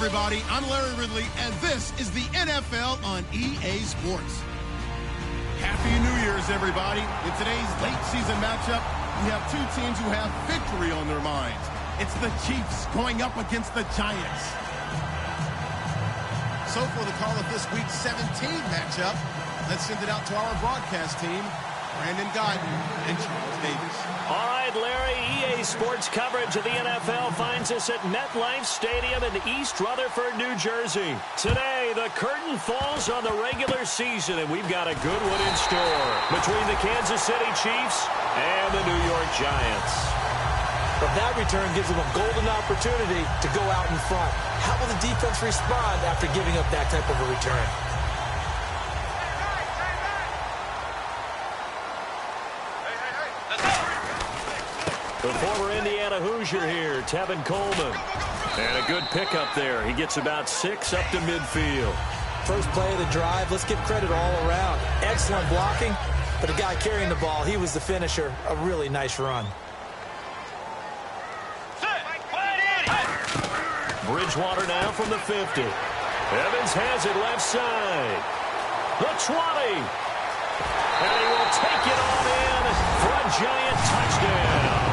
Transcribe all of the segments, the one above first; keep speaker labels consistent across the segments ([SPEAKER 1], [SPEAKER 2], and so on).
[SPEAKER 1] everybody. I'm Larry Ridley, and this is the NFL on EA Sports. Happy New Year's, everybody. In today's late season matchup, we have two teams who have victory on their minds. It's the Chiefs going up against the Giants. So for the call of this week's 17 matchup, let's send it out to our broadcast team, Brandon Guyton and Charles Davis.
[SPEAKER 2] All right, Larry, EA Sports coverage of the NFL finds us at MetLife Stadium in East Rutherford, New Jersey. Today, the curtain falls on the regular season, and we've got a good one in store between the Kansas City Chiefs and the New York Giants.
[SPEAKER 3] But that return gives them a golden opportunity to go out in front. How will the defense respond after giving up that type of a return?
[SPEAKER 2] The former Indiana Hoosier here, Tevin Coleman. And a good pickup there. He gets about 6 up to midfield.
[SPEAKER 3] First play of the drive, let's give credit all around. Excellent blocking, but the guy carrying the ball, he was the finisher. A really nice run.
[SPEAKER 2] Bridgewater now from the 50. Evans has it left side. The 20. And he will take it on in for a Giant touchdown.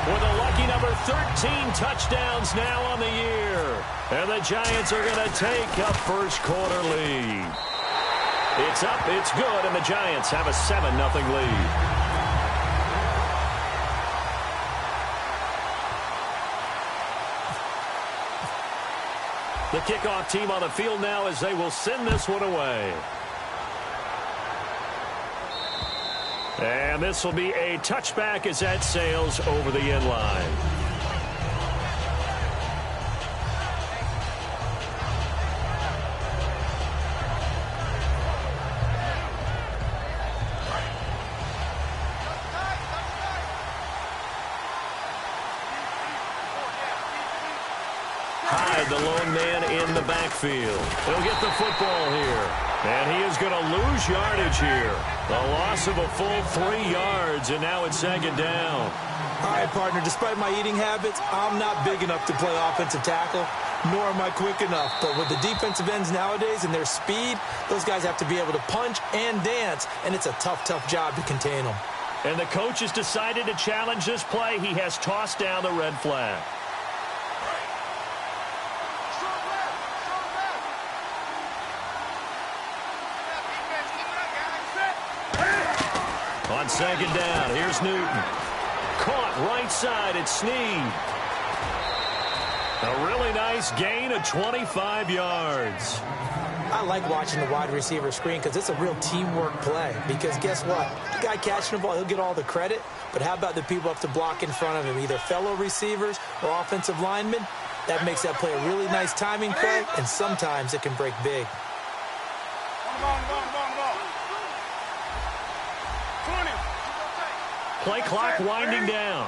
[SPEAKER 2] With a lucky number 13 touchdowns now on the year. And the Giants are going to take a first quarter lead. It's up, it's good, and the Giants have a 7-0 lead. The kickoff team on the field now as they will send this one away. And this will be a touchback as that sails over the end line. Hyde, the lone man in the backfield. He'll get the football here. And he is going to lose yardage here. A loss of a full 3 yards, and now it's second down.
[SPEAKER 3] All right, partner, despite my eating habits, I'm not big enough to play offensive tackle, nor am I quick enough. But with the defensive ends nowadays and their speed, those guys have to be able to punch and dance, and it's a tough, tough job to contain them.
[SPEAKER 2] And the coach has decided to challenge this play. He has tossed down the red flag. On second down, here's Newton. Caught right side at Snead. A really nice gain of 25 yards.
[SPEAKER 3] I like watching the wide receiver screen because it's a real teamwork play. Because guess what? The guy catching the ball, he'll get all the credit. But how about the people up to block in front of him, either fellow receivers or offensive linemen? That makes that play a really nice timing play, and sometimes it can break big.
[SPEAKER 2] Play clock winding down.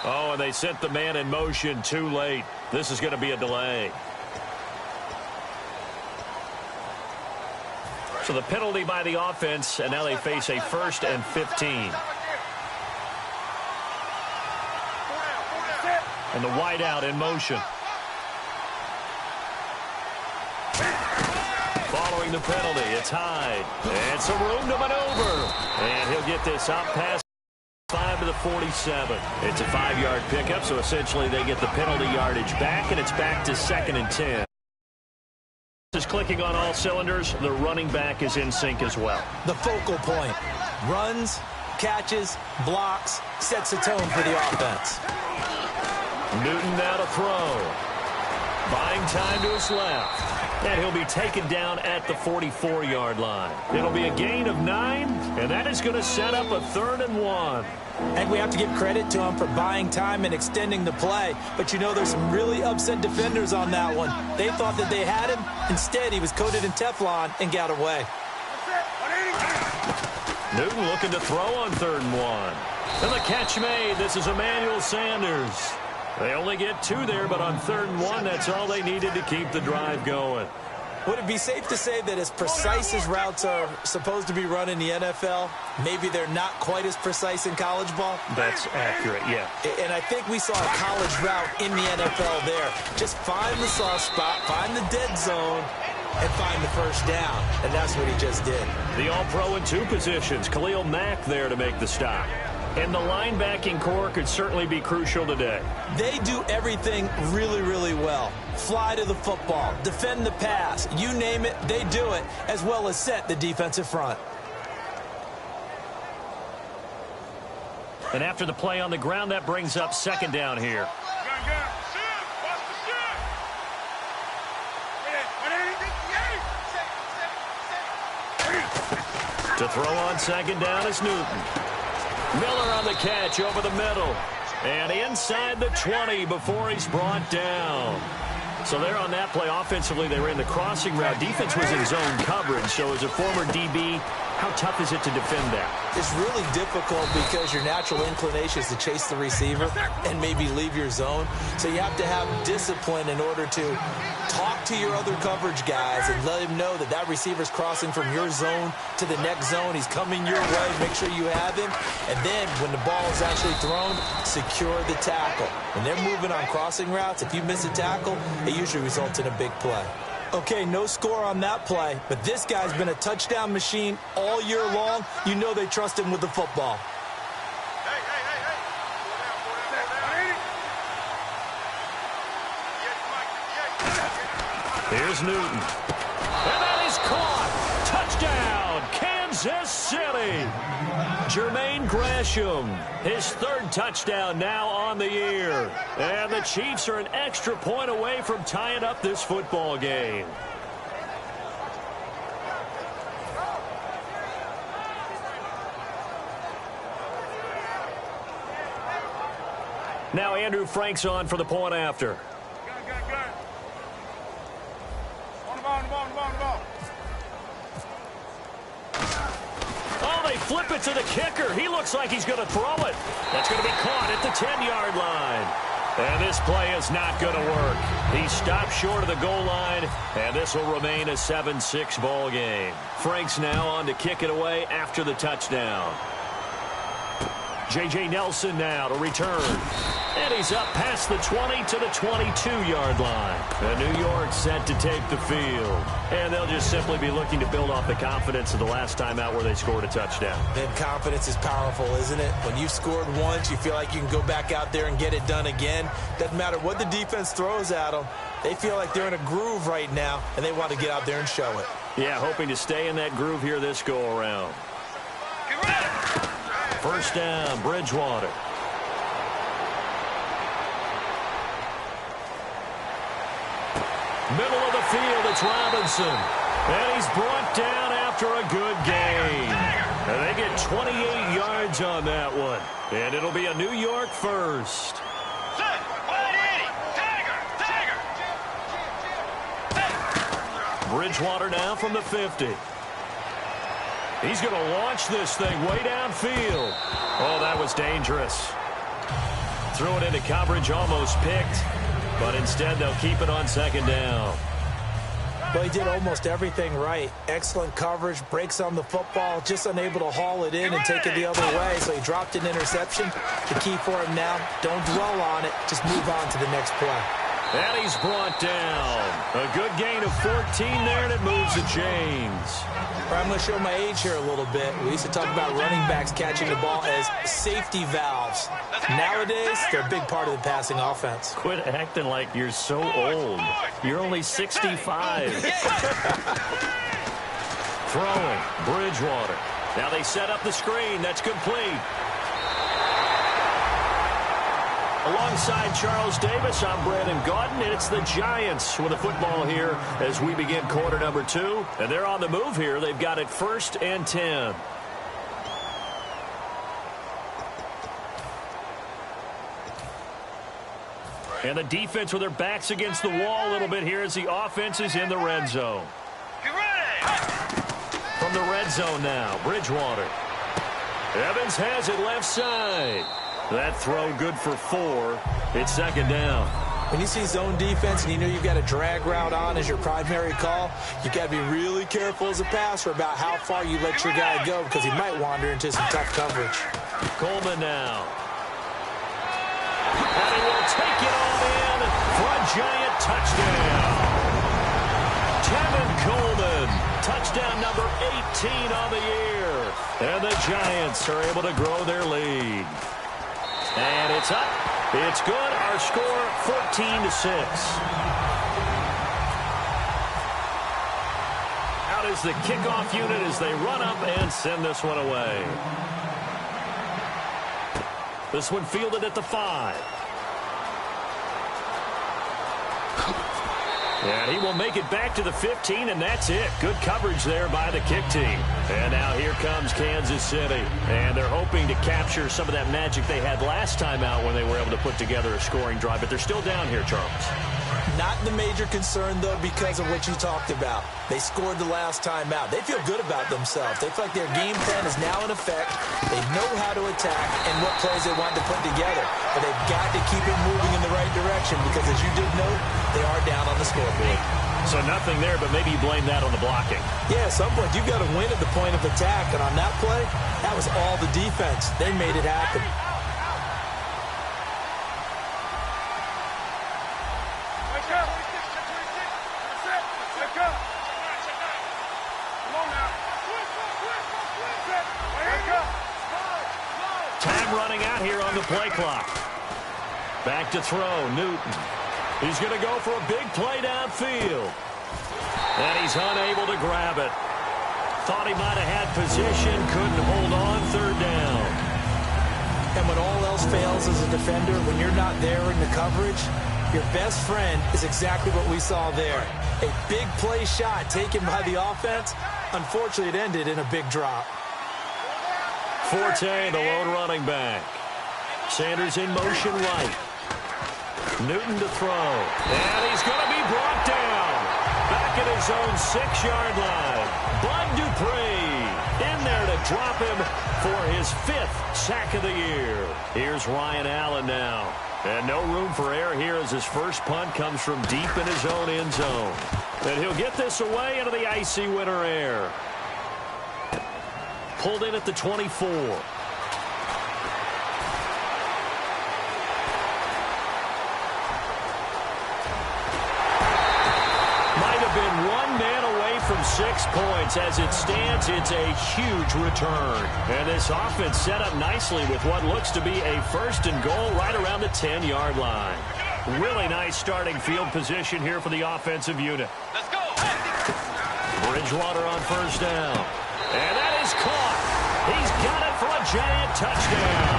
[SPEAKER 2] Oh, and they sent the man in motion too late. This is going to be a delay. So the penalty by the offense, and now they face a 1st and 15. And the wideout in motion. Following the penalty, it's Hyde. And some room to maneuver. And he'll get this out past 5 to the 47. It's a 5-yard pickup, so essentially they get the penalty yardage back, and it's back to 2nd and 10. Is clicking on all cylinders. The running back is in sync as well.
[SPEAKER 3] The focal point. Runs, catches, blocks, sets the tone for the offense.
[SPEAKER 2] Newton now to throw. Buying time to his left. And he'll be taken down at the 44-yard line. It'll be a gain of 9, and that is going to set up a 3rd and 1.
[SPEAKER 3] And we have to give credit to him for buying time and extending the play. But you know, there's some really upset defenders on that one. They thought that they had him. Instead, he was coated in Teflon and got away.
[SPEAKER 2] Newton looking to throw on 3rd and 1. And the catch made. This is Emmanuel Sanders. They only get 2 there, but on 3rd and 1, that's all they needed to keep the drive going.
[SPEAKER 3] Would it be safe to say that as precise as routes are supposed to be run in the NFL, maybe they're not quite as precise in college ball?
[SPEAKER 2] That's accurate, yeah.
[SPEAKER 3] And I think we saw a college route in the NFL there. Just find the soft spot, find the dead zone, and find the first down. And that's what he just did.
[SPEAKER 2] The All-Pro in 2 positions. Khalil Mack there to make the stop. And the linebacking core could certainly be crucial today.
[SPEAKER 3] They do everything really, really well. Fly to the football, defend the pass, you name it, they do it, as well as set the defensive front.
[SPEAKER 2] And after the play on the ground, that brings up second down here. To throw on second down is Newton. Miller on the catch over the middle. And inside the 20 before he's brought down. So there on that play, offensively, they ran the crossing route. Defense was in zone coverage. So as a former DB, how tough is it to defend that?
[SPEAKER 3] It's really difficult because your natural inclination is to chase the receiver and maybe leave your zone. So you have to have discipline in order to talk to your other coverage guys and let him know that that receiver's crossing from your zone to the next zone. He's coming your way. Make sure you have him. And then when the ball is actually thrown, secure the tackle. When they're moving on crossing routes, if you miss a tackle, it usually results in a big play. Okay, no score on that play, but this guy's been a touchdown machine all year long. You know they trust him with the football.
[SPEAKER 2] Here's Newton. And that is caught. Touchdown, Kansas City. Jermaine Gresham, his 3rd touchdown now on the year. And the Chiefs are an extra point away from tying up this football game. Now Andrew Frank's on for the point after. Flip it to the kicker. He looks like he's going to throw it. That's going to be caught at the 10-yard line. And this play is not going to work. He stopped short of the goal line, and this will remain a 7-6 ball game. Frank's now on to kick it away after the touchdown. J.J. Nelson now to return. And he's up past the 20 to the 22-yard line. And New York set to take the field. And they'll just simply be looking to build off the confidence of the last time out where they scored a touchdown.
[SPEAKER 3] And confidence is powerful, isn't it? When you've scored once, you feel like you can go back out there and get it done again. Doesn't matter what the defense throws at them. They feel like they're in a groove right now, and they want to get out there and show it.
[SPEAKER 2] Yeah, hoping to stay in that groove here this go-around. First down, Bridgewater. Middle of the field, it's Robinson. And he's brought down after a good gain. And they get 28 yards on that one. And it'll be a New York first. Bridgewater now from the 50. He's going to launch this thing way downfield. Oh, that was dangerous. Threw it into coverage, almost picked. But instead, they'll keep it on second down.
[SPEAKER 3] Well, he did almost everything right. Excellent coverage, breaks on the football, just unable to haul it in and take it the other way. So he dropped an interception. The key for him now, don't dwell on it. Just move on to the next play.
[SPEAKER 2] And he's brought down. A good gain of 14 there, and it moves the chains.
[SPEAKER 3] I'm going to show my age here a little bit. We used to talk about running backs catching the ball as safety valves. Nowadays, they're a big part of the passing offense.
[SPEAKER 2] Quit acting like you're so old. You're only 65. Throwing, Bridgewater. Now they set up the screen. That's complete. Alongside Charles Davis, I'm Brandon Gaudin, and it's the Giants with the football here as we begin quarter number 2. And they're on the move here. They've got it 1st and 10. And the defense with their backs against the wall a little bit here as the offense is in the red zone. Get ready! From the red zone now, Bridgewater. Evans has it left side. That throw good for 4. It's second down.
[SPEAKER 3] When you see zone defense and you know you've got a drag route on as your primary call, you've got to be really careful as a passer about how far you let your guy go because he might wander into some tough coverage.
[SPEAKER 2] Coleman now. And he will take it all in for a giant touchdown. Tevin Coleman, touchdown number 18 on the year. And the Giants are able to grow their lead. And it's up. It's good. Our score, 14-6. Out is the kickoff unit as they run up and send this one away. This one fielded at the 5. And he will make it back to the 15, and that's it. Good coverage there by the kick team. And now here comes Kansas City. And they're hoping to capture some of that magic they had last time out when they were able to put together a scoring drive. But they're still down here, Charles.
[SPEAKER 3] Not the major concern, though, because of what you talked about. They scored the last time out. They feel good about themselves. They feel like their game plan is now in effect. They know how to attack and what plays they want to put together. But they've got to keep it moving in the right direction because, as you did note, they are down on the scoreboard.
[SPEAKER 2] So nothing there, but maybe you blame that on the blocking.
[SPEAKER 3] Yeah, at some point, you've got to win at the point of attack. And on that play, that was all the defense. They made it happen.
[SPEAKER 2] Time running out here on the play clock. Back to throw, Newton. He's going to go for a big play downfield. And he's unable to grab it. Thought he might have had position, couldn't hold on, third down.
[SPEAKER 3] And when all else fails as a defender, when you're not there in the coverage, your best friend is exactly what we saw there. A big play shot taken by the offense. Unfortunately, it ended in a big drop.
[SPEAKER 2] Forte, the lone running back. Sanders in motion right. Newton to throw. And he's going to be brought down. Back at his own 6-yard line. Bud Dupree in there to drop him for his 5th sack of the year. Here's Ryan Allen now. And no room for error here as his first punt comes from deep in his own end zone. And he'll get this away into the icy winter air. Pulled in at the 24. Might have been one man away from 6 points. As it stands, it's a huge return. And this offense set up nicely with what looks to be a 1st and goal right around the 10-yard line. Really nice starting field position here for the offensive unit.
[SPEAKER 4] Let's go.
[SPEAKER 2] Bridgewater on 1st down. And that is caught. He's got it for a giant touchdown.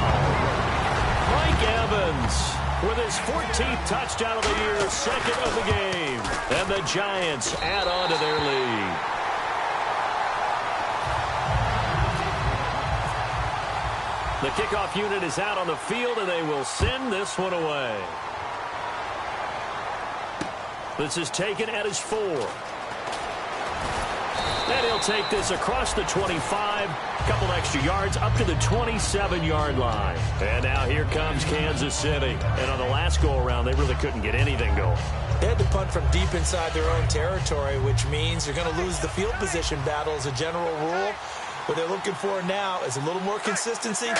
[SPEAKER 2] Mike Evans with his 14th touchdown of the year, 2nd of the game. And the Giants add on to their lead. The kickoff unit is out on the field, and they will send this one away. This is taken at his 4. And he'll take this across the 25, a couple extra yards, up to the 27-yard line. And now here comes Kansas City. And on the last go-around, they really couldn't get anything going.
[SPEAKER 3] They had to punt from deep inside their own territory, which means you're going to lose the field position battle as a general rule. What they're looking for now is a little more consistency,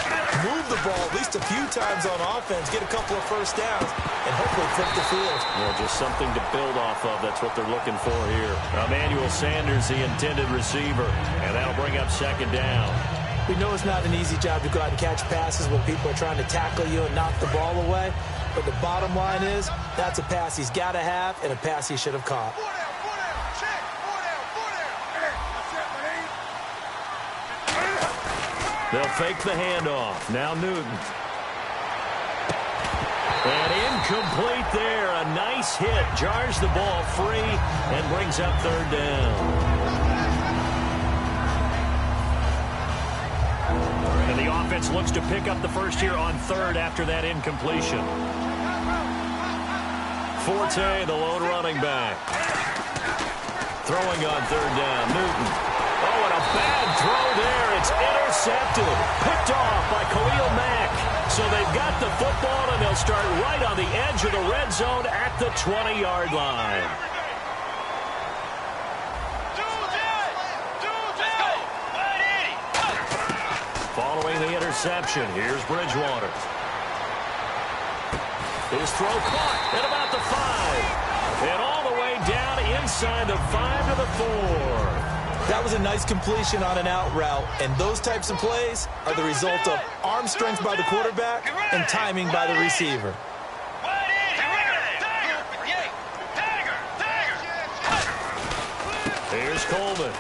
[SPEAKER 3] move the ball at least a few times on offense, get a couple of first downs, and hopefully flip the field.
[SPEAKER 2] Yeah, just something to build off of. That's what they're looking for here. Emmanuel Sanders, the intended receiver, and that'll bring up 2nd down.
[SPEAKER 3] We know it's not an easy job to go out and catch passes when people are trying to tackle you and knock the ball away, but the bottom line is that's a pass he's got to have and a pass he should have caught.
[SPEAKER 2] They'll fake the handoff. Now Newton. And incomplete there. A nice hit. Jars the ball free and brings up 3rd down. And the offense looks to pick up the first here on 3rd after that incompletion. Forte, the lone running back. Throwing on 3rd down. Newton. Oh, and a bad throw there. It's intercepted. Picked off by Khalil Mack. So they've got the football, and they'll start right on the edge of the red zone at the 20-yard line. Following the interception, here's Bridgewater. His throw caught at about the 5. And all the way down inside the 5 to the 4.
[SPEAKER 3] That was a nice completion on an out route, and those types of plays are the result of arm strength by the quarterback and timing by the receiver.
[SPEAKER 2] Here's Coleman.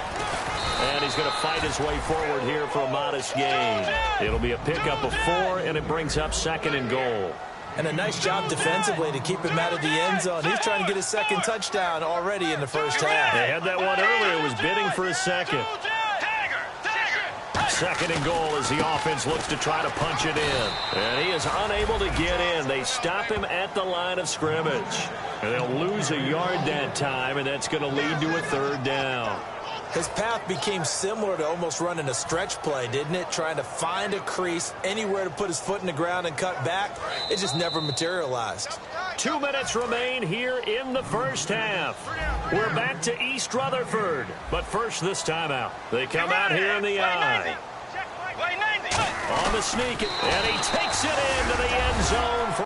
[SPEAKER 2] And he's going to fight his way forward here for a modest gain. It'll be a pickup of 4, and it brings up 2nd and goal.
[SPEAKER 3] And a nice job defensively to keep him out of the end zone. He's trying to get his 2nd touchdown already in the first half.
[SPEAKER 2] They had that one earlier. It was bidding for his 2nd. 2nd and goal as the offense looks to try to punch it in. And he is unable to get in. They stop him at the line of scrimmage. And they'll lose a yard that time, and that's going to lead to a 3rd down.
[SPEAKER 3] His path became similar to almost running a stretch play, didn't it? Trying to find a crease, anywhere to put his foot in the ground and cut back. It just never materialized.
[SPEAKER 2] 2 minutes remain here in the first half. We're back to East Rutherford. But first, this timeout. They come out here in the I. On the sneak, and he takes it into the end zone for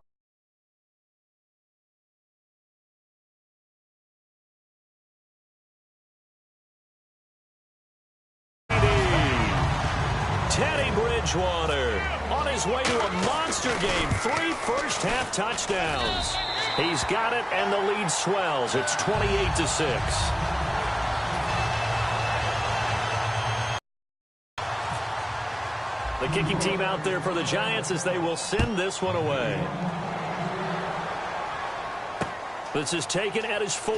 [SPEAKER 2] Teddy Bridgewater on his way to a monster game. 3 first-half touchdowns. He's got it, and the lead swells. It's 28-6. The kicking team out there for the Giants as they will send this one away. This is taken at his 4.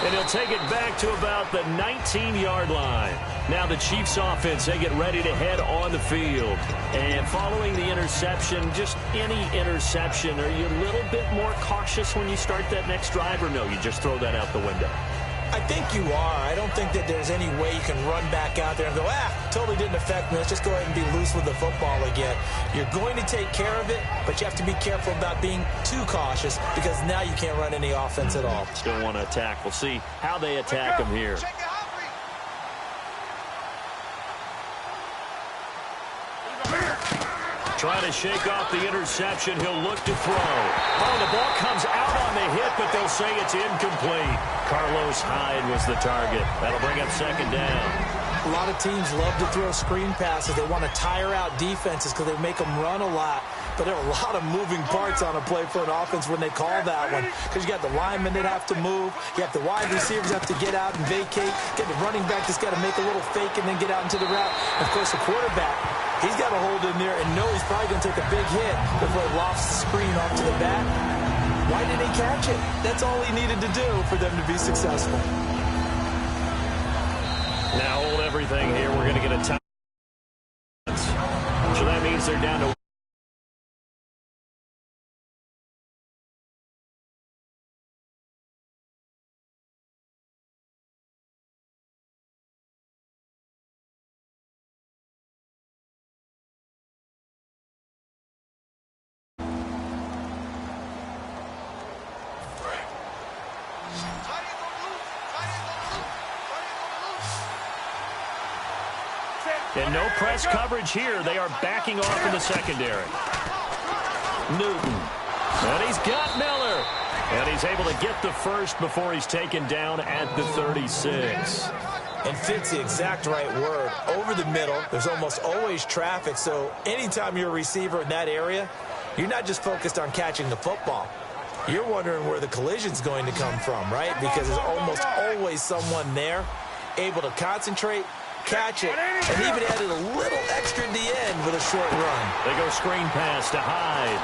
[SPEAKER 2] And he'll take it back to about the 19-yard line. Now the Chiefs offense, they get ready to head on the field. And following the interception, just any interception, are you a little bit more cautious when you start that next drive, or no, you just throw that out the window?
[SPEAKER 3] I think you are. I don't think that there's any way you can run back out there and go, totally didn't affect me. Let's just go ahead and be loose with the football again. You're going to take care of it, but you have to be careful about being too cautious because now you can't run any offense at all.
[SPEAKER 2] Still want to attack. We'll see how they attack him here. Trying to shake off the interception. He'll look to throw. Oh, the ball comes out on the hit, but they'll say it's incomplete. Carlos Hyde was the target. That'll bring up 2nd down.
[SPEAKER 3] A lot of teams love to throw screen passes. They want to tire out defenses because they make them run a lot. But there are a lot of moving parts on a play for an offense when they call that one. Because you got the linemen that have to move. You have the wide receivers have to get out and vacate. You got the running back that's got to make a little fake and then get out into the route. And of course, the quarterback, he's got to hold in there and know he's probably going to take a big hit before he lofts the screen off to the back. Why did he catch it? That's all he needed to do for them to be successful.
[SPEAKER 2] Now hold everything here. We're going to get a time. So that means they're down to and no press coverage here. They are backing off in the secondary. Newton. And he's got Miller. And he's able to get the first before he's taken down at the 36.
[SPEAKER 3] And fit's the exact right word. Over the middle, there's almost always traffic. So anytime you're a receiver in that area, you're not just focused on catching the football. You're wondering where the collision's going to come from, right? Because there's almost always someone there able to concentrate, catch it, and even added a little extra at the end with a short run.
[SPEAKER 2] They go screen pass to Hyde.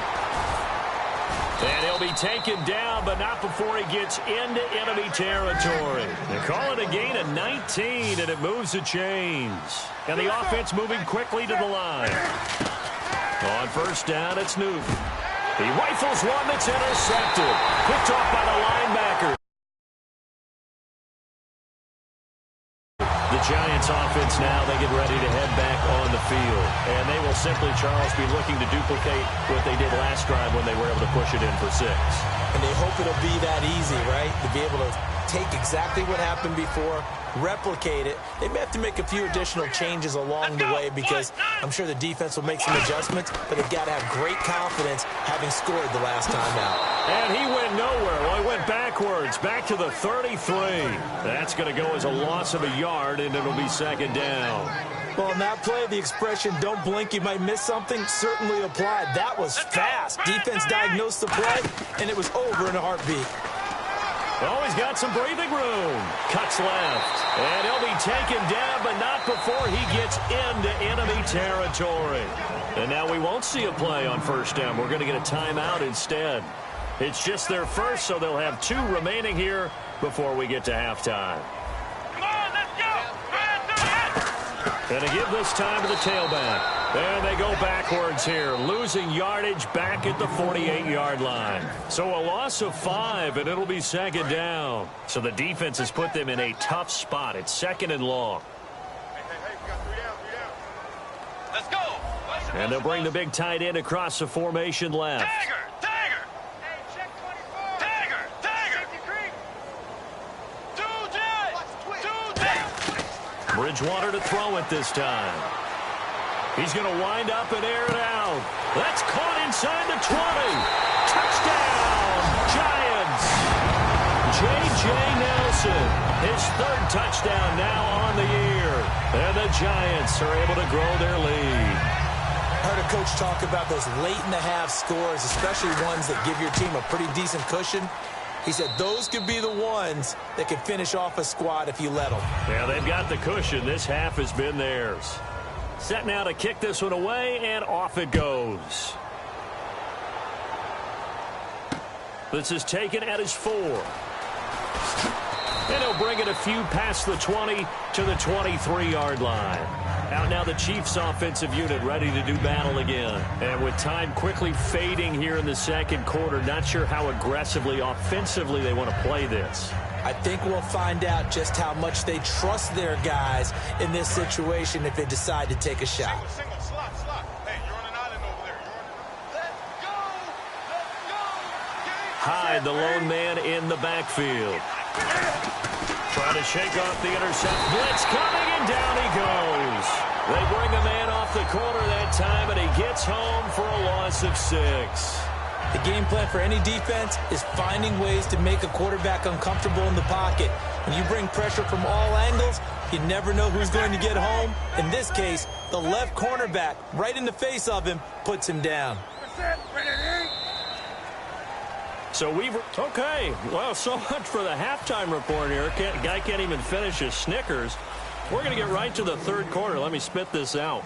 [SPEAKER 2] And he'll be taken down, but not before he gets into enemy territory. They call it a gain of 19, and it moves the chains. And the offense moving quickly to the line. On 1st down, it's Newton. He rifles one that's intercepted. Picked off by the linebacker. The Giants offense now, they get ready to head back on the field. And they will simply, Charles, be looking to duplicate what they did last drive when they were able to push it in for 6.
[SPEAKER 3] And they hope it'll be that easy, right? To be able to take exactly what happened before, replicate it. They may have to make a few additional changes along the way because I'm sure the defense will make some adjustments, but they've got to have great confidence having scored the last time out.
[SPEAKER 2] And he went nowhere. Well, he went backwards, back to the 33. That's going to go as a loss of a yard, and it'll be 2nd down.
[SPEAKER 3] Well, in that play, the expression, don't blink, you might miss something, certainly applied. That was fast. Defense diagnosed the play, and it was over in a heartbeat.
[SPEAKER 2] Oh, he's got some breathing room. Cuts left. And he'll be taken down, but not before he gets into enemy territory. And now we won't see a play on 1st down. We're going to get a timeout instead. It's just their first, so they'll have 2 remaining here before we get to halftime.
[SPEAKER 4] Come on, let's go.
[SPEAKER 2] Going to give this time to the tailback. And they go backwards here, losing yardage back at the 48-yard line. So a loss of 5, and it'll be 2nd down. So the defense has put them in a tough spot. It's 2nd and long.
[SPEAKER 4] Hey, we got 3 down. Let's go.
[SPEAKER 2] And they'll bring the big tight end across the formation left.
[SPEAKER 4] Tiger. Hey, check 24. Tiger.
[SPEAKER 2] Bridgewater to throw it this time. He's going to wind up and air it out. That's caught inside the 20. Touchdown, Giants. J.J. Nelson, his 3rd touchdown now on the year. And the Giants are able to grow their lead.
[SPEAKER 3] I heard a coach talk about those late-in-the-half scores, especially ones that give your team a pretty decent cushion. He said those could be the ones that could finish off a squad if you let them.
[SPEAKER 2] Yeah, they've got the cushion. This half has been theirs. Set now to kick this one away, and off it goes. This is taken at his 4. And he'll bring it a few past the 20 to the 23-yard line. Out now the Chiefs offensive unit ready to do battle again. And with time quickly fading here in the 2nd quarter, not sure how aggressively, offensively they want to play this.
[SPEAKER 3] I think we'll find out just how much they trust their guys in this situation if they decide to take a shot.
[SPEAKER 4] Single, slot. Hey, you're on an island over there. Let's go.
[SPEAKER 2] Hyde, the lone man in the backfield. Trying to shake off the intercept. Blitz coming, and down he goes. They bring a man off the corner that time, and he gets home for a loss of 6.
[SPEAKER 3] The game plan for any defense is finding ways to make a quarterback uncomfortable in the pocket. When you bring pressure from all angles, you never know who's going to get home. In this case, the left cornerback, right in the face of him, puts him down.
[SPEAKER 2] So okay, well, so much for the halftime report here. Guy can't even finish his Snickers. We're going to get right to the 3rd quarter. Let me spit this out.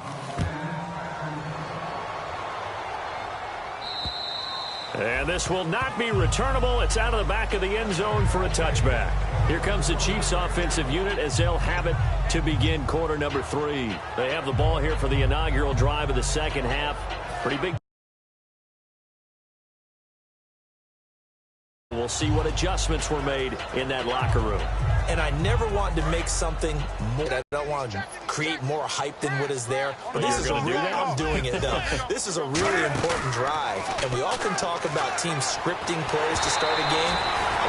[SPEAKER 2] And this will not be returnable. It's out of the back of the end zone for a touchback. Here comes the Chiefs offensive unit as they'll have it to begin quarter number 3. They have the ball here for the inaugural drive of the 2nd half. Pretty big. We'll see what adjustments were made in that locker room.
[SPEAKER 3] And I never want to make something more. I don't want to create more hype than what is there. But this is I'm doing it, though. This is a really important drive. And we often talk about teams scripting plays to start a game.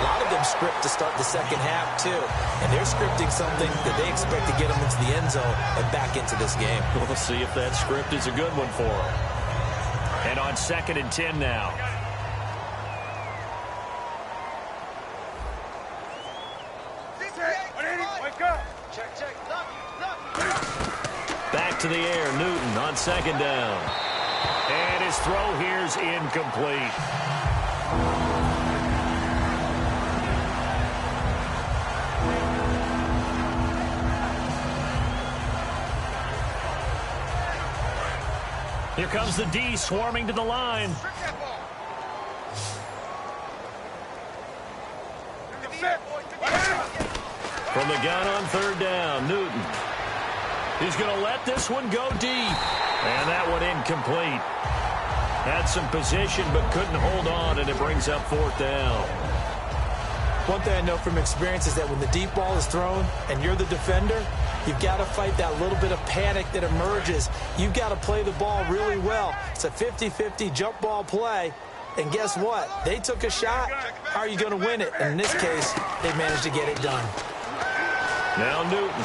[SPEAKER 3] A lot of them script to start the 2nd half, too. And they're scripting something that they expect to get them into the end zone and back into this game.
[SPEAKER 2] We'll see if that script is a good one for them. And on 2nd and 10 now. Back to the air, Newton on 2nd down. And his throw here's incomplete. Here comes the D swarming to the line. From the gun on 3rd down, Newton. He's going to let this one go deep. And that one incomplete. Had some position but couldn't hold on, and it brings up 4th down.
[SPEAKER 3] One thing I know from experience is that when the deep ball is thrown and you're the defender, You've got to fight that little bit of panic that emerges. You've got to play the ball really well. It's a 50-50 jump ball play. And guess what? They took a shot. How are you going to win it? And in this case, they managed to get it done.
[SPEAKER 2] Now Newton.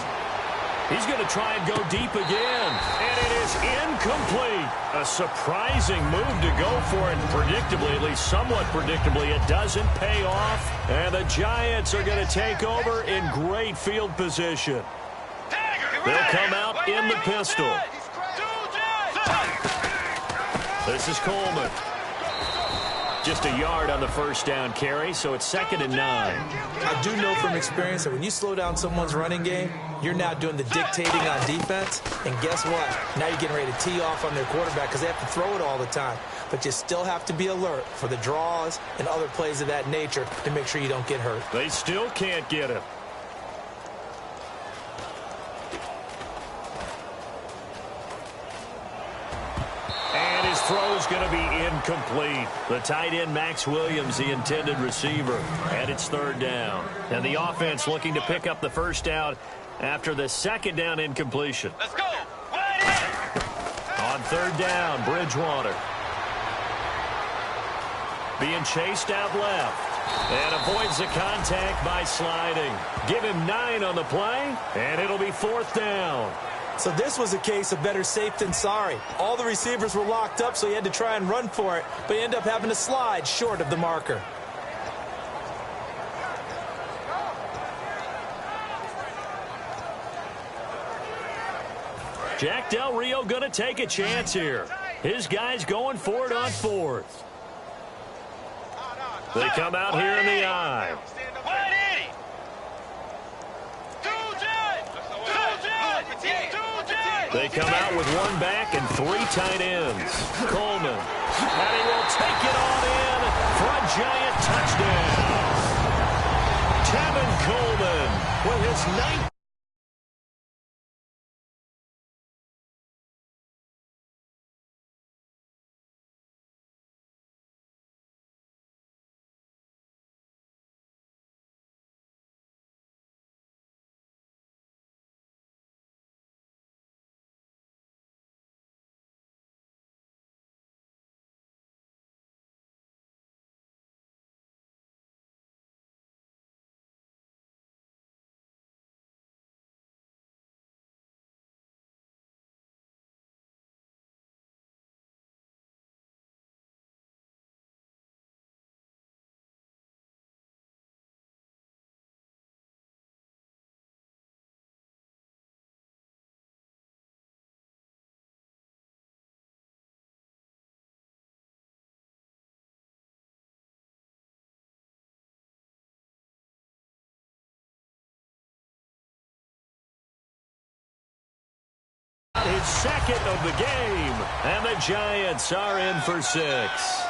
[SPEAKER 2] He's going to try and go deep again. And it is incomplete. A surprising move to go for it. Predictably, at least somewhat predictably, it doesn't pay off. And the Giants are going to take over in great field position. They'll come out in the pistol. This is Coleman. Just a yard on the first down carry, so it's 2nd and 9.
[SPEAKER 3] I do know from experience that when you slow down someone's running game, you're now doing the dictating on defense. And guess what? Now you're getting ready to tee off on their quarterback because they have to throw it all the time. But you still have to be alert for the draws and other plays of that nature to make sure you don't get hurt.
[SPEAKER 2] They still can't get him. Throw is going to be incomplete. The tight end, Max Williams, the intended receiver. And it's 3rd down. And the offense looking to pick up the first down after the 2nd down incompletion.
[SPEAKER 4] Let's go.
[SPEAKER 2] On 3rd down, Bridgewater. Being chased out left. And avoids the contact by sliding. Give him 9 on the play, and it'll be 4th down.
[SPEAKER 3] So this was a case of better safe than sorry. All the receivers were locked up, so he had to try and run for it, but he ended up having to slide short of the marker.
[SPEAKER 2] Jack Del Rio going to take a chance here. His guys going for it on 4th. They come out here in the eye. They come out with 1 back and 3 tight ends. Coleman. And he will take it on in for a Giant touchdown. Tevin Coleman with his 9th. It's 2nd of the game, and the Giants are in for 6.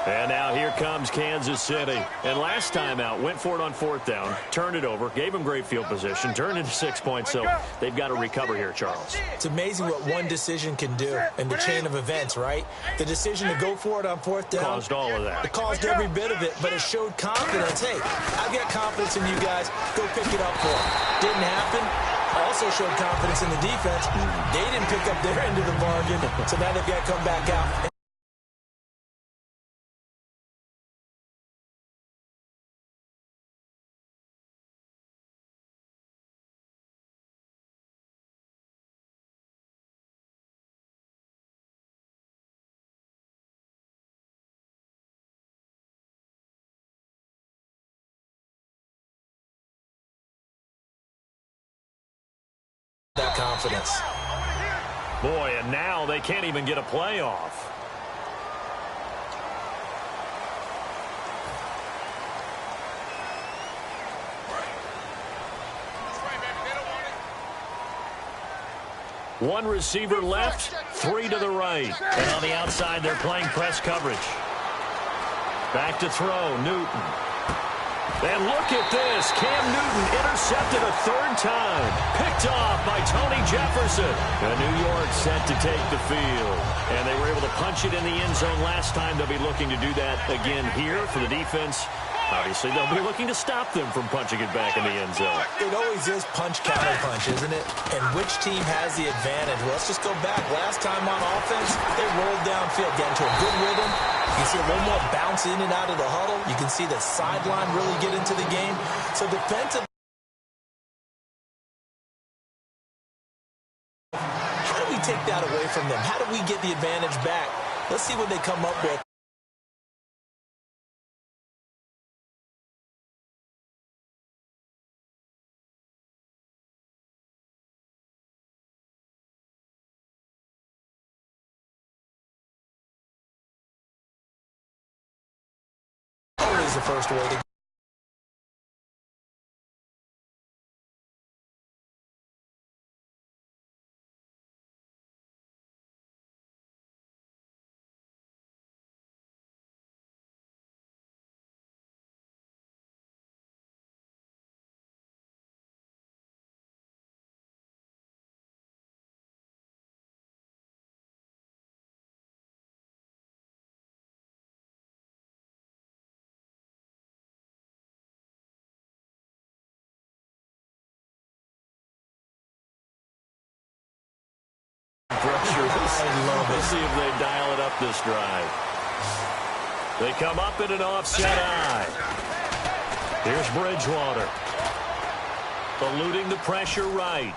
[SPEAKER 2] And now here comes Kansas City. And last time out, went for it on 4th down, turned it over, gave them great field position, turned into 6 points, so they've got to recover here, Charles.
[SPEAKER 3] It's amazing what one decision can do in the chain of events, right? The decision to go for it on 4th down
[SPEAKER 2] caused all of that.
[SPEAKER 3] It caused every bit of it, but it showed confidence. Hey, I've got confidence in you guys. Go pick it up for it. Didn't happen. Also showed confidence in the defense. They didn't pick up their end of the bargain, so now they've got to come back out. That confidence.
[SPEAKER 2] Boy, and now they can't even get a playoff. One receiver left, 3 to the right. And on the outside, they're playing press coverage. Back to throw, Newton. And look at this. Cam Newton intercepted a 3rd time. Picked off by Tony Jefferson. And New York set to take the field. And they were able to punch it in the end zone last time. They'll be looking to do that again here for the defense Obviously, they'll be looking to stop them from punching it back in the end zone.
[SPEAKER 3] It always is punch-counter-punch, isn't it? And which team has the advantage? Well, let's just go back. Last time on offense, they rolled downfield, get into a good rhythm. You can see a little more bounce in and out of the huddle. You can see the sideline really get into the game. So defensive. How do we take that away from them? How do we get the advantage back? Let's see what they come up with. Always the first way to
[SPEAKER 2] Pressure. Let's see if they dial it up this drive. They come up in an offset eye. Here's Bridgewater. Eluding the pressure right.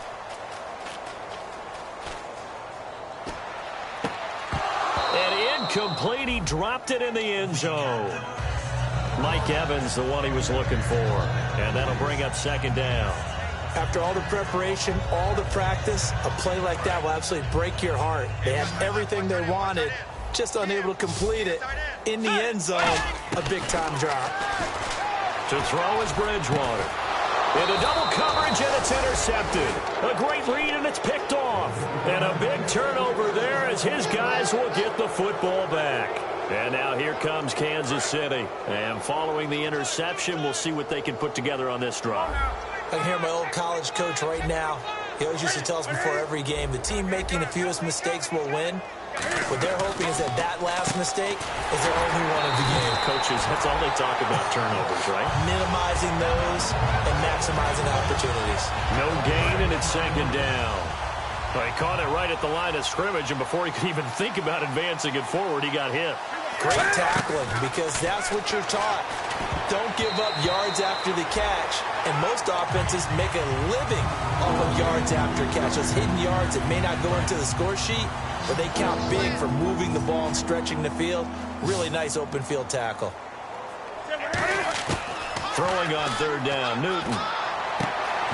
[SPEAKER 2] And incomplete. He dropped it in the end zone. Mike Evans, the one he was looking for. And that'll bring up second down.
[SPEAKER 3] After all the preparation, all the practice, a play like that will absolutely break your heart. They had everything they wanted, just unable to complete it. In the end zone, a big-time drop.
[SPEAKER 2] To throw is Bridgewater. Into double coverage, and it's intercepted. A great read, and it's picked off. And a big turnover there as his guys will get the football back. And now here comes Kansas City. And following the interception, we'll see what they can put together on this drive.
[SPEAKER 3] I can hear my old college coach right now. He always used to tell us before every game, the team making the fewest mistakes will win. What they're hoping is that last mistake is their only one of the game.
[SPEAKER 2] Coaches, that's all they talk about, turnovers, right?
[SPEAKER 3] Minimizing those and maximizing opportunities.
[SPEAKER 2] No gain, and it's second down. Well, he caught it right at the line of scrimmage, and before he could even think about advancing it forward, he got hit.
[SPEAKER 3] Great tackling, because that's what you're taught. Don't give up yards after the catch. And most offenses make a living off of yards after catch. Those hidden yards that may not go into the score sheet, but they count big for moving the ball and stretching the field. Really nice open field tackle.
[SPEAKER 2] Throwing on third down, Newton.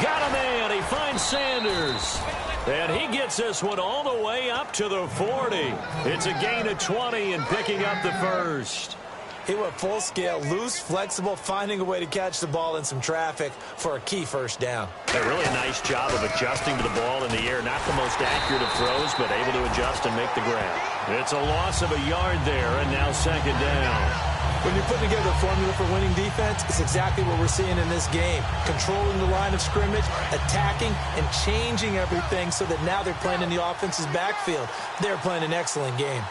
[SPEAKER 2] Got a man. He finds Sanders. And he gets this one all the way up to the 40. It's a gain of 20 and picking up the first.
[SPEAKER 3] He went full scale, loose, flexible, finding a way to catch the ball in some traffic for a key first down.
[SPEAKER 2] A really nice job of adjusting to the ball in the air. Not the most accurate of throws, but able to adjust and make the grab. It's a loss of a yard there, and now second down.
[SPEAKER 3] When you're putting together a formula for winning defense, it's exactly what we're seeing in this game. Controlling the line of scrimmage, attacking, and changing everything so that now they're playing in the offense's backfield. They're playing an excellent game.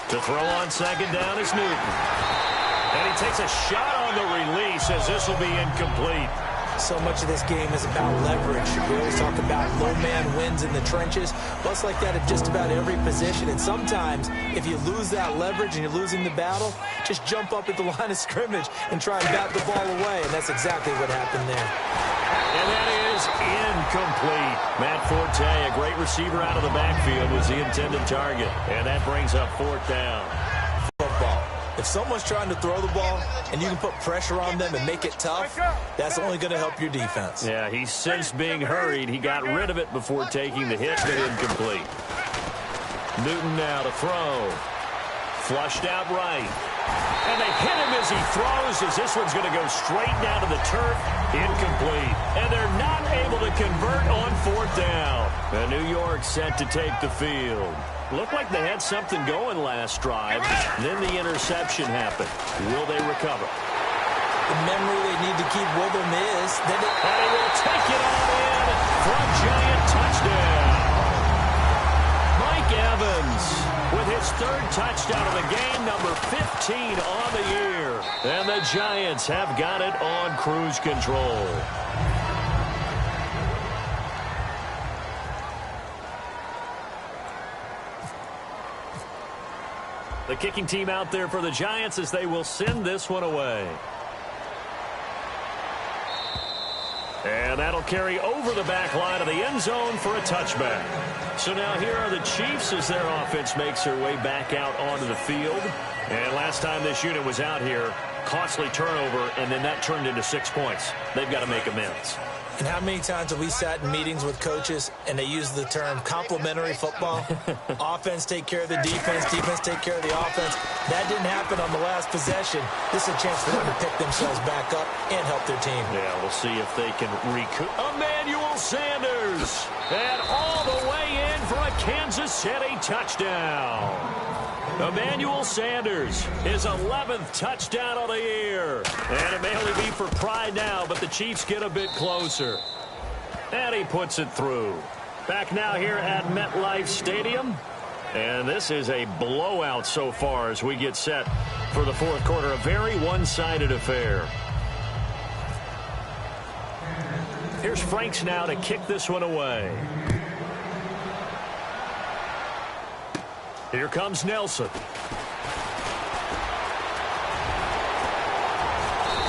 [SPEAKER 2] To throw on second down is Newton. And he takes a shot on the release as this will be incomplete.
[SPEAKER 3] So much of this game is about leverage. We always talk about low man wins in the trenches. Well, it's like that at just about every position. And sometimes, if you lose that leverage and you're losing the battle, just jump up at the line of scrimmage and try and bat the ball away. And that's exactly what happened there.
[SPEAKER 2] And that is incomplete. Matt Forte, a great receiver out of the backfield, was the intended target. And that brings up fourth down.
[SPEAKER 3] Football. If someone's trying to throw the ball and you can put pressure on them and make it tough, that's only going to help your defense.
[SPEAKER 2] Yeah, he's since being hurried. He got rid of it before taking the hit, but incomplete. Newton now to throw. Flushed out right. And they hit him as he throws, as this one's going to go straight down to the turf. Incomplete. And they're not able to convert on fourth down. And New York set to take the field. Looked like they had something going last drive. Then the interception happened. Will they recover?
[SPEAKER 3] The memory they need to keep with them is that
[SPEAKER 2] and he will take it all in for a giant touchdown. Mike Evans with his third touchdown of the game, number 15 on the year. And the Giants have got it on cruise control. The kicking team out there for the Giants as they will send this one away. And that'll carry over the back line of the end zone for a touchback. So now here are the Chiefs as their offense makes their way back out onto the field. And last time this unit was out here, costly turnover, and then that turned into 6 points. They've got to make amends.
[SPEAKER 3] And how many times have we sat in meetings with coaches and they use the term complementary football? Offense take care of the defense, defense take care of the offense. That didn't happen on the last possession. This is a chance for them to pick themselves back up and help their team.
[SPEAKER 2] Yeah, we'll see if they can recoup. Emmanuel Sanders, and all the way in for a Kansas City touchdown. Emmanuel Sanders, his 11th touchdown of the year. And it may only be for pride now, but the Chiefs get a bit closer. And he puts it through. Back now here at MetLife Stadium. And this is a blowout so far as we get set for the fourth quarter. A very one-sided affair. Here's Franks now to kick this one away. Here comes Nelson.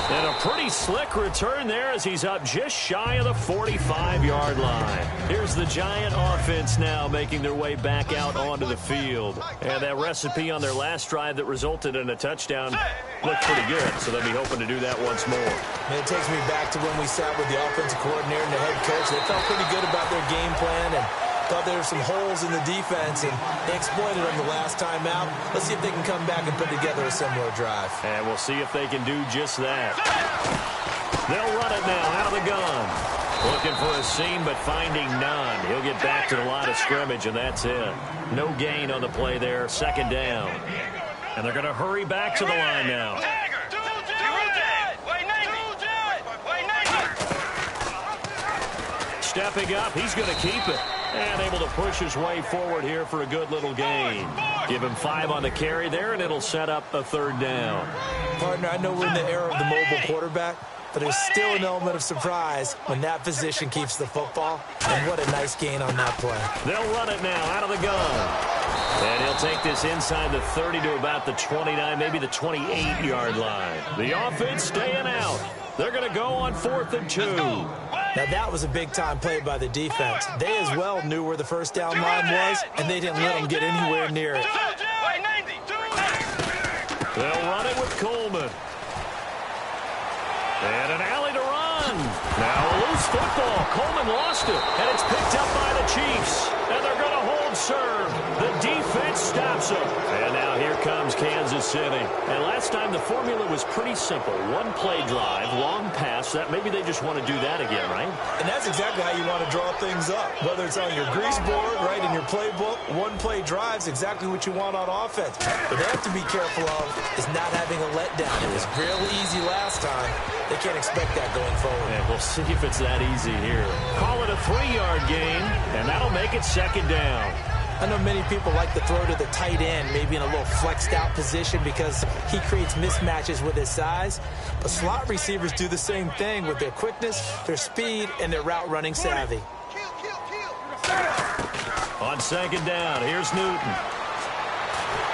[SPEAKER 2] And a pretty slick return there as he's up just shy of the 45-yard line. Here's the Giant offense now making their way back out onto the field. And that recipe on their last drive that resulted in a touchdown looked pretty good, so they'll be hoping to do that once more.
[SPEAKER 3] And it takes me back to when we sat with the offensive coordinator and the head coach. They felt pretty good about their game plan and thought there were some holes in the defense, and they exploited them the last time out. Let's see if they can come back and put together a similar drive.
[SPEAKER 2] And we'll see if they can do just that. They'll run it now out of the gun. Looking for a seam, but finding none. He'll get back to the line of scrimmage, and that's it. No gain on the play there, second down. And they're going to hurry back to the line now. Stepping up, he's going to keep it. And able to push his way forward here for a good little gain. Give him 5 on the carry there, and it'll set up a third down.
[SPEAKER 3] Partner, I know we're in the era of the mobile quarterback, but there's still an element of surprise when that position keeps the football. And what a nice gain on that play.
[SPEAKER 2] They'll run it now out of the gun. And he'll take this inside the 30 to about the 29, maybe the 28-yard line. The offense staying out. They're going to go on 4th and 2.
[SPEAKER 3] Now, that was a big-time play by the defense. They as well knew where the first down line was, and they didn't let them get anywhere near it.
[SPEAKER 2] They'll run it with Coleman. And an alley to run. Now a loose football. Coleman lost it, and it's picked up by the Chiefs. And they're going to hold serve. The defense stops them. And now here comes Kansas City. And last time the formula was pretty simple. One play drive, long pass. That maybe they just want to do that again, right?
[SPEAKER 3] And that's exactly how you want to draw things up. Whether it's on your grease board, right, in your playbook, one play drive is exactly what you want on offense. What they have to be careful of is not having a letdown. It was real easy last time. They can't expect that going forward.
[SPEAKER 2] And we'll see if it's that easy here. Call it a 3-yard gain, and that'll make it second down.
[SPEAKER 3] I know many people like to throw to the tight end, maybe in a little flexed out position because he creates mismatches with his size. But slot receivers do the same thing with their quickness, their speed, and their route running savvy.
[SPEAKER 2] On second down, here's Newton.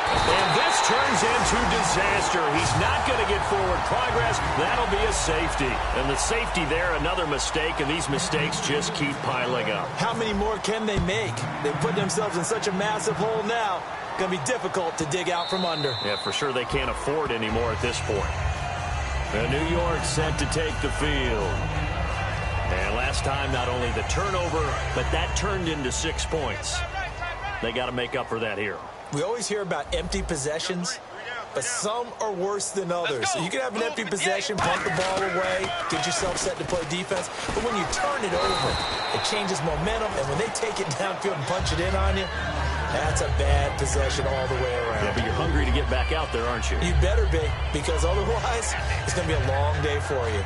[SPEAKER 2] And this turns into disaster. He's not going to get forward progress. That'll be a safety. And the safety there, another mistake, and these mistakes just keep piling up.
[SPEAKER 3] How many more can they make? They've put themselves in such a massive hole now. Going to be difficult to dig out from under.
[SPEAKER 2] Yeah, for sure they can't afford anymore at this point. And New York set to take the field. And last time, not only the turnover, but that turned into 6 points. They got to make up for that here.
[SPEAKER 3] We always hear about empty possessions, but some are worse than others. So you can have an empty possession, punt the ball away, get yourself set to play defense. But when you turn it over, it changes momentum. And when they take it downfield and punch it in on you, that's a bad possession all the way around.
[SPEAKER 2] Yeah, but you're hungry to get back out there, aren't you?
[SPEAKER 3] You better be, because otherwise it's going to be a long day for you.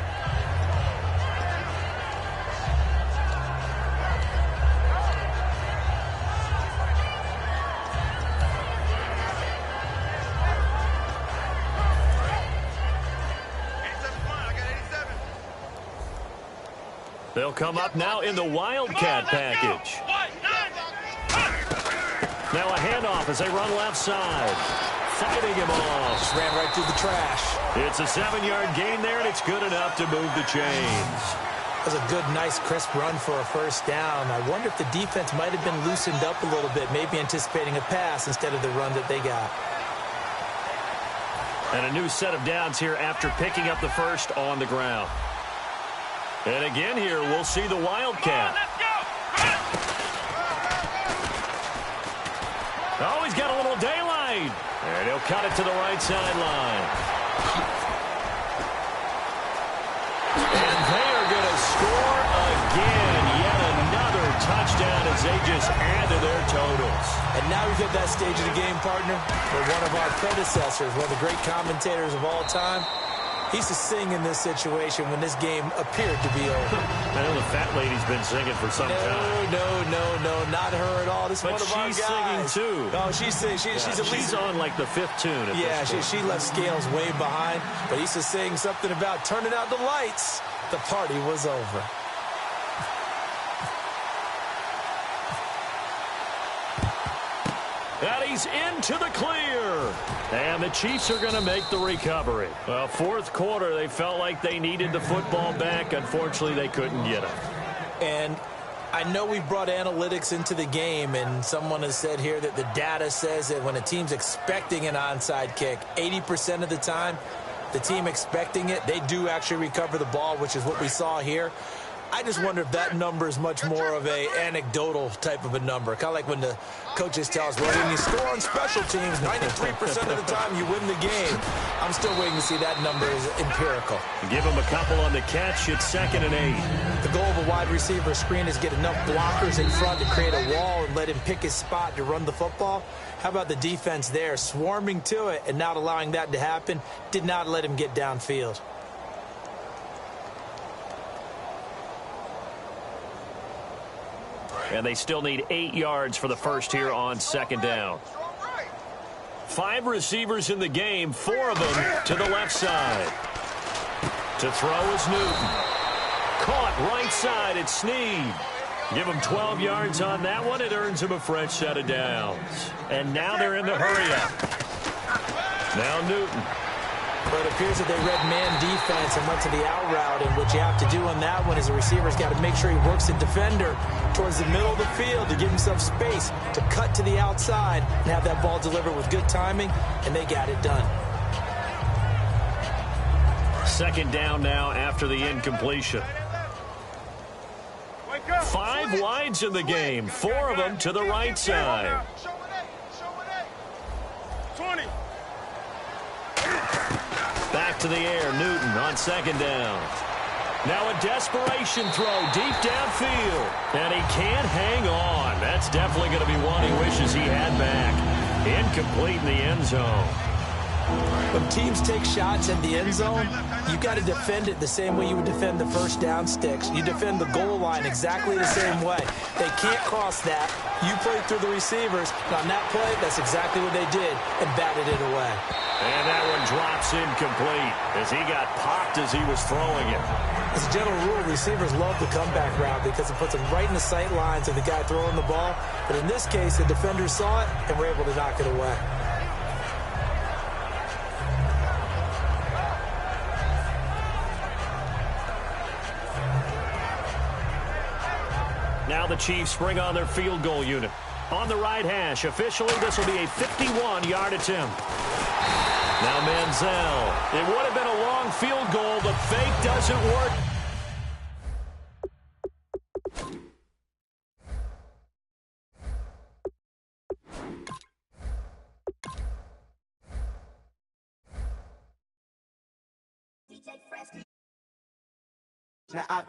[SPEAKER 2] They'll come up now in the Wildcat package. Now a handoff as they run left side. Fighting him off.
[SPEAKER 3] Just ran right through the trash.
[SPEAKER 2] It's a 7-yard gain there, and it's good enough to move the chains.
[SPEAKER 3] That was a good, nice, crisp run for a first down. I wonder if the defense might have been loosened up a little bit, maybe anticipating a pass instead of the run that they got.
[SPEAKER 2] And a new set of downs here after picking up the first on the ground. And again here, we'll see the Wildcat. Oh, he's got a little daylight. And he'll cut it to the right sideline. And they are going to score again. Yet another touchdown as they just add to their totals.
[SPEAKER 3] And now we've hit that stage of the game, partner, where one of our predecessors, one of the great commentators of all time, he used to sing in this situation when this game appeared to be over.
[SPEAKER 2] I know the fat lady's been singing for some time.
[SPEAKER 3] No, not her at all. This is one of our guys.
[SPEAKER 2] But she's singing, too.
[SPEAKER 3] No, she's singing. She's
[SPEAKER 2] on, like, the 5th tune at this point.
[SPEAKER 3] She left Scales way behind. But he used to sing something about turning out the lights. The party was over.
[SPEAKER 2] And he's into the clear. And the Chiefs are going to make the recovery. Well, fourth quarter, they felt like they needed the football back. Unfortunately, they couldn't get it.
[SPEAKER 3] And I know we brought analytics into the game, and someone has said here that the data says that when a team's expecting an onside kick, 80% of the time, the team expecting it, they do actually recover the ball, which is what we saw here. I just wonder if that number is much more of a anecdotal type of a number. Kind of like when the coaches tell us, well, when you score on special teams, 93% of the time you win the game. I'm still waiting to see that number is empirical.
[SPEAKER 2] Give him a couple on the catch. It's 2nd and 8.
[SPEAKER 3] The goal of a wide receiver screen is get enough blockers in front to create a wall and let him pick his spot to run the football. How about the defense there, swarming to it and not allowing that to happen? Did not let him get downfield.
[SPEAKER 2] And they still need 8 yards for the first here on 2nd down. 5 receivers in the game, 4 of them to the left side. To throw is Newton. Caught right side, it's Snead. Give him 12 yards on that one. It earns him a fresh set of downs. And now they're in the hurry-up. Now Newton.
[SPEAKER 3] But it appears that they read man defense and went to the out route, and what you have to do on that one is the receiver's got to make sure he works the defender towards the middle of the field to give himself space to cut to the outside and have that ball delivered with good timing, and they got it done.
[SPEAKER 2] 2nd down now after the incompletion. 5 wides in the game, 4 of them to the right side.
[SPEAKER 4] 20.
[SPEAKER 2] Back to the air, Newton on 2nd down. Now a desperation throw deep downfield. And he can't hang on. That's definitely going to be one he wishes he had back. Incomplete in the end zone.
[SPEAKER 3] When teams take shots at the end zone, you got to defend it the same way you would defend the first down sticks. You defend the goal line exactly the same way. They can't cross that. You play through the receivers. And on that play, that's exactly what they did and batted it away.
[SPEAKER 2] And that one drops incomplete as he got popped as he was throwing it.
[SPEAKER 3] As a general rule, receivers love the comeback route because it puts them right in the sight lines of the guy throwing the ball. But in this case, the defenders saw it and were able to knock it away.
[SPEAKER 2] Now the Chiefs bring on their field goal unit. On the right hash, officially this will be a 51-yard attempt. Now Manziel. It would have been a long field goal, but fake doesn't work.
[SPEAKER 5] Now